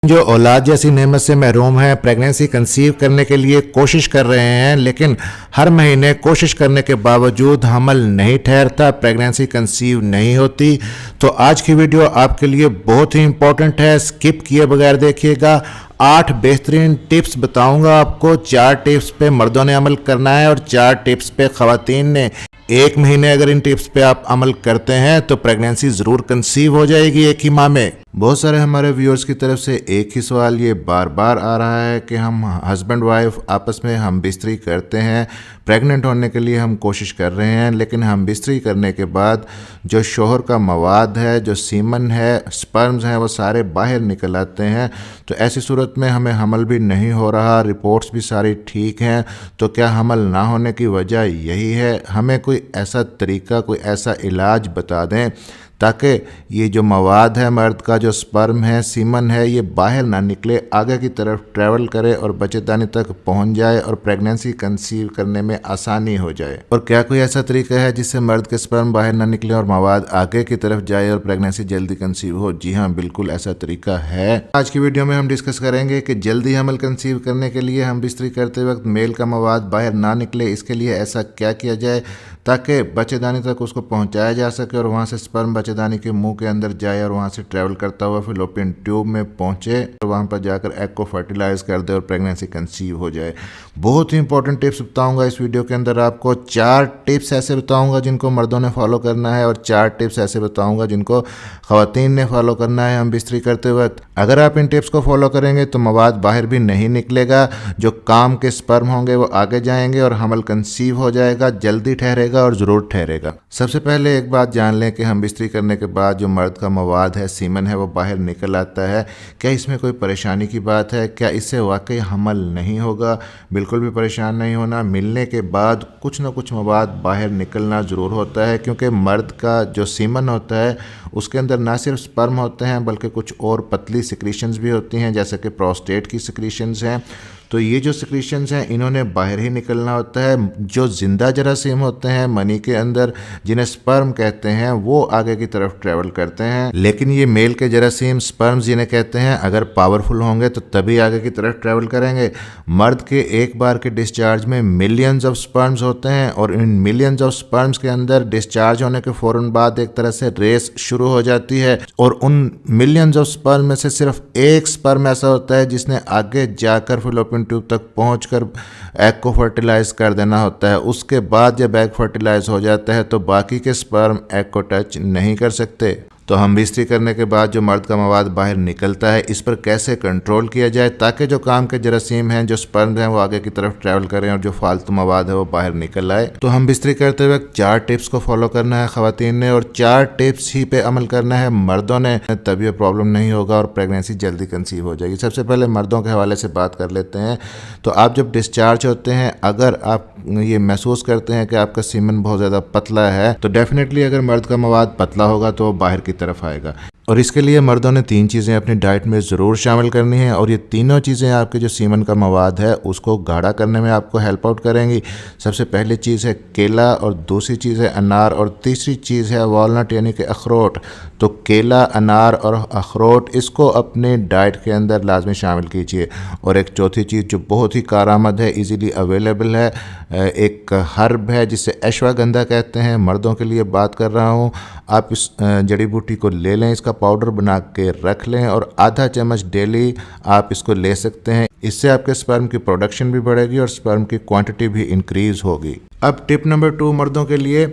जो औलाद जैसी नेमत से महरूम हैं, प्रेगनेंसी कंसीव करने के लिए कोशिश कर रहे हैं, लेकिन हर महीने कोशिश करने के बावजूद हमल नहीं ठहरता, प्रेगनेंसी कंसीव नहीं होती। तो आज की वीडियो आपके लिए बहुत ही इंपॉर्टेंट है, स्किप किए बगैर देखिएगा। 8 बेहतरीन टिप्स बताऊंगा आपको। 4 टिप्स पे मर्दों ने अमल करना है और 4 टिप्स पे ख़वातीन ने। 1 महीने अगर इन टिप्स पे आप अमल करते हैं तो प्रेगनेंसी ज़रूर कंसीव हो जाएगी 1 ही माह में। बहुत सारे हमारे व्यूअर्स की तरफ से एक ही सवाल ये बार बार आ रहा है कि हम हस्बैंड वाइफ आपस में हम बिस्तरी करते हैं, प्रेग्नेंट होने के लिए हम कोशिश कर रहे हैं, लेकिन हम बिस्तरी करने के बाद जो शोहर का मवाद है, जो सीमन है, स्पर्म्स हैं, वो सारे बाहर निकल आते हैं। तो ऐसी सूरत में हमें हमल भी नहीं हो रहा, रिपोर्ट्स भी सारी ठीक हैं, तो क्या हमल ना होने की वजह यही है? हमें कोई ऐसा तरीका, कोई ऐसा इलाज बता दें ताकि ये जो मवाद है मर्द का, जो स्पर्म है, सीमन है, ये बाहर ना निकले, आगे की तरफ ट्रैवल करे और बच्चेदानी तक पहुंच जाए और प्रेगनेंसी कंसीव करने में आसानी हो जाए। और क्या कोई ऐसा तरीका है जिससे मर्द के स्पर्म बाहर ना निकले और मवाद आगे की तरफ जाए और प्रेगनेंसी जल्दी कंसीव हो? जी हाँ, बिल्कुल ऐसा तरीका है। आज की वीडियो में हम डिस्कस करेंगे कि जल्दी हमल कंसीव करने के लिए हम बिस्तरी करते वक्त मेल का मवाद बाहर ना निकले, इसके लिए ऐसा क्या किया जाए ताकि बच्चेदानी तक उसको पहुंचाया जा सके और वहां से स्पर्म बच्चेदानी के मुंह के अंदर जाए और वहां से ट्रैवल करता हुआ फिलोपियन ट्यूब में पहुंचे और वहां पर जाकर एग को फर्टिलाइज कर दे और प्रेगनेंसी कंसीव हो जाए। बहुत ही इंपॉर्टेंट टिप्स बताऊंगा इस वीडियो के अंदर आपको। 4 टिप्स ऐसे बताऊंगा जिनको मर्दों ने फॉलो करना है और 4 टिप्स ऐसे बताऊंगा जिनको ख़वातीन ने फॉलो करना है हम बिस्तरी करते वक्त। अगर आप इन टिप्स को फॉलो करेंगे तो मवाद बाहर भी नहीं निकलेगा, जो काम के स्पर्म होंगे वो आगे जाएंगे और हमल कंसीव हो जाएगा, जल्दी ठहरेगा और ज़रूर ठहरेगा। सबसे पहले एक बात जान लें कि हम बिस्तरी करने के बाद जो मर्द का मवाद है, सीमन है, वो बाहर निकल आता है, क्या इसमें कोई परेशानी की बात है? क्या इससे वाकई हमल नहीं होगा? बिल्कुल भी परेशान नहीं होना। मिलने के बाद कुछ ना कुछ मवाद बाहर निकलना ज़रूर होता है, क्योंकि मर्द का जो सीमन होता है उसके अंदर ना सिर्फ स्पर्म होते हैं बल्कि कुछ और पतली सिक्रीशंस भी होती हैं, जैसे कि प्रोस्टेट की सिक्रीशंस हैं। तो ये जो सिक्रीशंस हैं इन्होंने बाहर ही निकलना होता है। जो जिंदा जरासीम होते हैं मनी के अंदर, जिन्हें स्पर्म कहते हैं, वो आगे की तरफ ट्रैवल करते हैं, लेकिन ये मेल के जरासीम स्पर्म्स जिन्हें कहते हैं, अगर पावरफुल होंगे तो तभी आगे की तरफ ट्रैवल करेंगे। मर्द के एक बार के डिस्चार्ज में मिलियंस ऑफ स्पर्म्स होते हैं और इन मिलियंस ऑफ स्पर्म्स के अंदर डिस्चार्ज होने के फ़ौरन बाद एक तरह से रेस शुरू हो जाती है और उन मिलियंस ऑफ स्पर्म में से सिर्फ एक स्पर्म ऐसा होता है जिसने आगे जाकर फिलोपियन ट्यूब तक पहुंचकर एग को फर्टिलाइज कर देना होता है। उसके बाद जब एग फर्टिलाइज हो जाता है तो बाकी के स्पर्म एग को टच नहीं कर सकते। तो हम बिस्तरी करने के बाद जो मर्द का मवाद बाहर निकलता है, इस पर कैसे कंट्रोल किया जाए ताकि जो काम के जरासीम हैं, जो स्पर्म हैं, वो आगे की तरफ ट्रैवल करें और जो फालतू मवाद है वो बाहर निकल आए। तो हम बिस्तरी करते वक्त 4 टिप्स को फॉलो करना है ख़वातीन ने और 4 टिप्स ही पे अमल करना है मर्दों ने, तभी ये प्रॉब्लम नहीं होगा और प्रेगनेंसी जल्दी कंसीव हो जाएगी। सबसे पहले मर्दों के हवाले से बात कर लेते हैं। तो आप जब डिस्चार्ज होते हैं, अगर आप ये महसूस करते हैं कि आपका सीमन बहुत ज़्यादा पतला है, तो डेफिनेटली अगर मर्द का मवाद पतला होगा तो वो बाहर की तरफ आएगा। और इसके लिए मर्दों ने 3 चीज़ें अपनी डाइट में ज़रूर शामिल करनी है और ये तीनों चीज़ें आपके जो सीमन का मवाद है उसको गाढ़ा करने में आपको हेल्प आउट करेंगी। सबसे पहली चीज़ है केला और दूसरी चीज़ है अनार और तीसरी चीज़ है वॉलनट यानी कि अखरोट। तो केला, अनार और अखरोट, इसको अपने डाइट के अंदर लाजमी शामिल कीजिए। और एक चौथी चीज़ जो बहुत ही कारआमद है, इजीली अवेलेबल है, एक हर्ब है जिसे अश्वगंधा कहते हैं, मर्दों के लिए बात कर रहा हूँ। आप इस जड़ी बूटी को ले लें, इसका पाउडर बना के रख लें और आधा चम्मच डेली आप इसको ले सकते हैं। इससे आपके स्पर्म की प्रोडक्शन भी बढ़ेगी और स्पर्म की क्वांटिटी भी इंक्रीज होगी। अब टिप नंबर 2 मर्दों के लिए,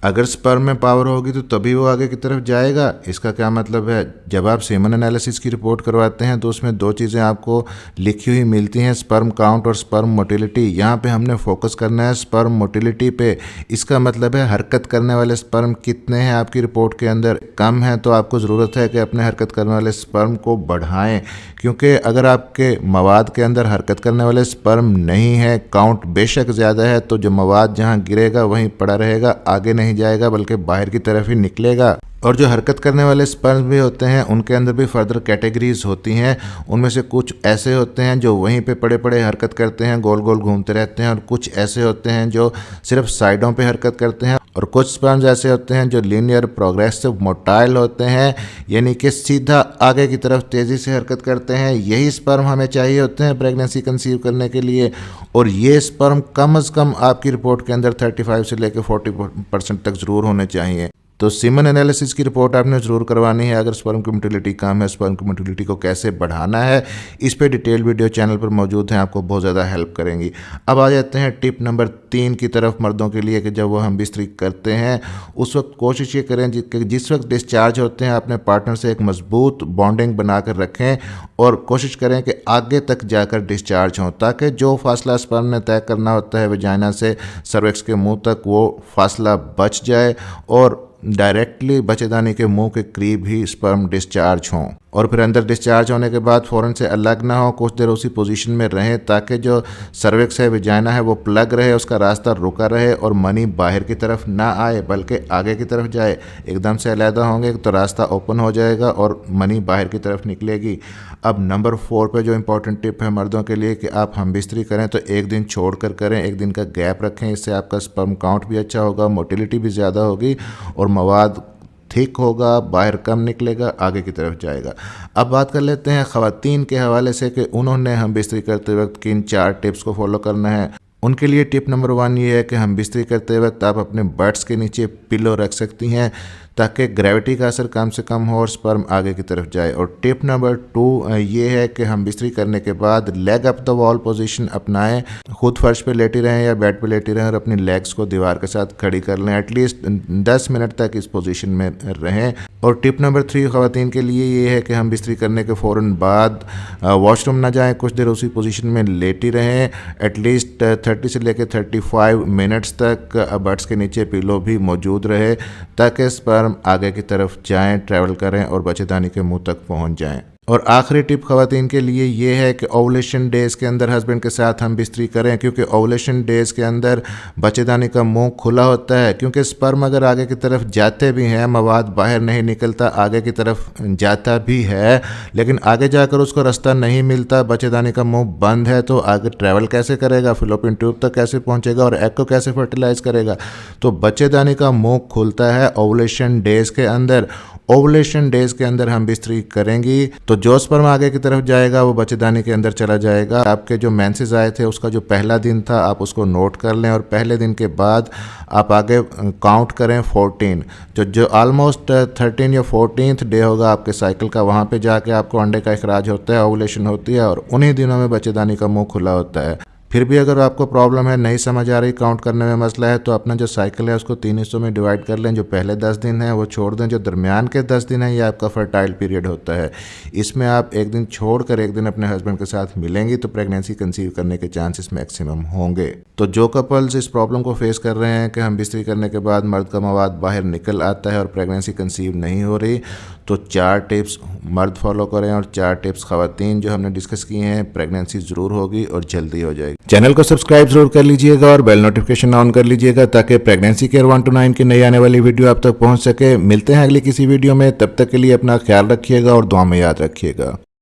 अगर स्पर्म में पावर होगी तो तभी वो आगे की तरफ जाएगा। इसका क्या मतलब है? जब आप सेमन एनालिसिस की रिपोर्ट करवाते हैं तो उसमें 2 चीज़ें आपको लिखी हुई मिलती हैं, स्पर्म काउंट और स्पर्म मोटिलिटी। यहाँ पे हमने फोकस करना है स्पर्म मोटिलिटी पे। इसका मतलब है हरकत करने वाले स्पर्म कितने हैं आपकी रिपोर्ट के अंदर। कम है तो आपको ज़रूरत है कि अपने हरकत करने वाले स्पर्म को बढ़ाएं, क्योंकि अगर आपके मवाद के अंदर हरकत करने वाले स्पर्म नहीं है, काउंट बेशक ज़्यादा है, तो जो मवाद जहाँ गिरेगा वहीं पड़ा रहेगा, आगे नहीं जाएगा बल्कि बाहर की तरफ ही निकलेगा। और जो हरकत करने वाले स्पर्म भी होते हैं उनके अंदर भी फर्दर कैटेगरीज होती हैं। उनमें से कुछ ऐसे होते हैं जो वहीं पे पड़े पड़े हरकत करते हैं, गोल गोल घूमते रहते हैं, और कुछ ऐसे होते हैं जो सिर्फ साइडों पे हरकत करते हैं और कुछ स्पर्म्स ऐसे होते हैं जो लीनियर प्रोग्रेसिव मोटाइल होते हैं, यानी कि सीधा आगे की तरफ तेज़ी से हरकत करते हैं। यही स्पर्म हमें चाहिए होते हैं प्रेगनेंसी कंसीव करने के लिए, और ये स्पर्म कम से कम आपकी रिपोर्ट के अंदर 35 से लेकर 40% तक ज़रूर होने चाहिए। तो सीमन एनालिसिस की रिपोर्ट आपने ज़रूर करवानी है। अगर स्पर्म की मोटिलिटी कम है, स्पर्म की मोटिलिटी को कैसे बढ़ाना है, इस पे डिटेल वीडियो चैनल पर मौजूद हैं, आपको बहुत ज़्यादा हेल्प करेंगी। अब आ जाते हैं टिप नंबर 3 की तरफ मर्दों के लिए, कि जब वो हम बिस्तरी करते हैं उस वक्त कोशिश ये करें कि जिस वक्त डिस्चार्ज होते हैं अपने पार्टनर से एक मजबूत बॉन्डिंग बना कर रखें, और कोशिश करें कि आगे तक जाकर डिस्चार्ज हों, ताकि जो फासला स्पर्म ने तय करना होता है वजाइना से सर्विक्स के मुंह तक, वो फासला बच जाए और डायरेक्टली बच्चेदानी के मुंह के करीब ही स्पर्म डिस्चार्ज हों। और फिर अंदर डिस्चार्ज होने के बाद फ़ौरन से अलग ना हो, कुछ देर उसी पोजीशन में रहें ताकि जो सर्विक्स है, वजाइना है, वो प्लग रहे, उसका रास्ता रुका रहे और मनी बाहर की तरफ ना आए बल्कि आगे की तरफ जाए। एकदम से अलहदा होंगे तो रास्ता ओपन हो जाएगा और मनी बाहर की तरफ निकलेगी। अब नंबर 4 पे जो इंपॉर्टेंट टिप है मर्दों के लिए, कि आप हम बिस्तरी करें तो एक दिन छोड़ कर करें, एक दिन का गैप रखें। इससे आपका स्पर्म काउंट भी अच्छा होगा, मोटिलिटी भी ज़्यादा होगी और मवाद ठीक होगा, बाहर कम निकलेगा, आगे की तरफ जाएगा। अब बात कर लेते हैं ख़वातीन के हवाले से कि उन्होंने हम बिस्तरी करते वक्त किन 4 टिप्स को फॉलो करना है। उनके लिए टिप नंबर 1 ये है कि हम बिस्तरी करते वक्त आप अपने बट्स के नीचे पिलो रख सकती हैं ताकि ग्रेविटी का असर कम से कम हो और स्पर्म आगे की तरफ जाए। और टिप नंबर 2 ये है कि हम बिस्तरी करने के बाद leg up the wall position अपनाएं। खुद फर्श पे लेटी रहें या बेड पे लेटी रहें और अपनी लेग्स को दीवार के साथ खड़ी कर लें। एटलीस्ट 10 मिनट तक इस पोजीशन में रहें। और टिप नंबर 3 ख़वातीन के लिए ये है कि हम बिस्तरी करने के फ़ौरन बाद वॉशरूम ना जाएं, कुछ देर उसी पोजीशन में लेटी रहें। एटलीस्ट 30 से लेकर 35 मिनट्स तक बट्स के नीचे पिलो भी मौजूद रहे ताकि स्पर्म आगे की तरफ जाएं, ट्रैवल करें और बच्चेदानी के मुंह तक पहुंच जाएं। और आखिरी टिप ख़वातीन के लिए ये है कि ओवुलेशन डेज़ के अंदर हस्बैंड के साथ हम बिस्तरी करें, क्योंकि ओवुलेशन डेज़ के अंदर बच्चेदानी का मुंह खुला होता है। क्योंकि स्पर्म अगर आगे की तरफ जाते भी हैं, मवाद बाहर नहीं निकलता, आगे की तरफ जाता भी है, लेकिन आगे जाकर उसको रास्ता नहीं मिलता, बच्चेदानी का मुंह बंद है, तो आगे ट्रैवल कैसे करेगा, फिलोपियन ट्यूब तक कैसे पहुँचेगा और एग को कैसे फर्टिलाइज करेगा। तो बच्चेदानी का मुंह खुलता है ओवुलेशन डेज़ के अंदर। ओवुलेशन डेज़ के अंदर हम बिस्तरी करेंगी तो जो स्पर्म आगे की तरफ जाएगा वो बच्चेदानी के अंदर चला जाएगा। आपके जो मेंसेस आए थे उसका जो पहला दिन था आप उसको नोट कर लें, और पहले दिन के बाद आप आगे काउंट करें 14। जो ऑलमोस्ट 13 या 14th डे होगा आपके साइकिल का, वहाँ पे जाके आपको अंडे का इखराज होता है, ओवुलेशन होती है, और उन्हीं दिनों में बच्चेदानी का मुँह खुला होता है। फिर भी अगर आपको प्रॉब्लम है, नहीं समझ आ रही, काउंट करने में मसला है, तो अपना जो साइकिल है उसको 3 हिस्सों में डिवाइड कर लें। जो पहले 10 दिन है वो छोड़ दें, जो दरमियान के 10 दिन है ये आपका फर्टाइल पीरियड होता है। इसमें आप एक दिन छोड़ कर एक दिन अपने हस्बैंड के साथ मिलेंगी तो प्रेगनेंसी कंसीव करने के चांसेस मैक्सिमम होंगे। तो जो कपल्स इस प्रॉब्लम को फेस कर रहे हैं कि हम बिस्तरी करने के बाद मर्द का मवाद बाहर निकल आता है और प्रेगनेंसी कंसीव नहीं हो रही, तो 4 टिप्स मर्द फॉलो करें और 4 टिप्स ख़वातीन जो हमने डिस्कस किए हैं, प्रेगनेंसी ज़रूर होगी और जल्दी हो जाएगी। चैनल को सब्सक्राइब जरूर कर लीजिएगा और बेल नोटिफिकेशन ऑन कर लीजिएगा ताकि प्रेगनेंसी केयर 1 to 9 की नई आने वाली वीडियो आप तक पहुंच सके। मिलते हैं अगली किसी वीडियो में, तब तक के लिए अपना ख्याल रखिएगा और दुआ में याद रखिएगा।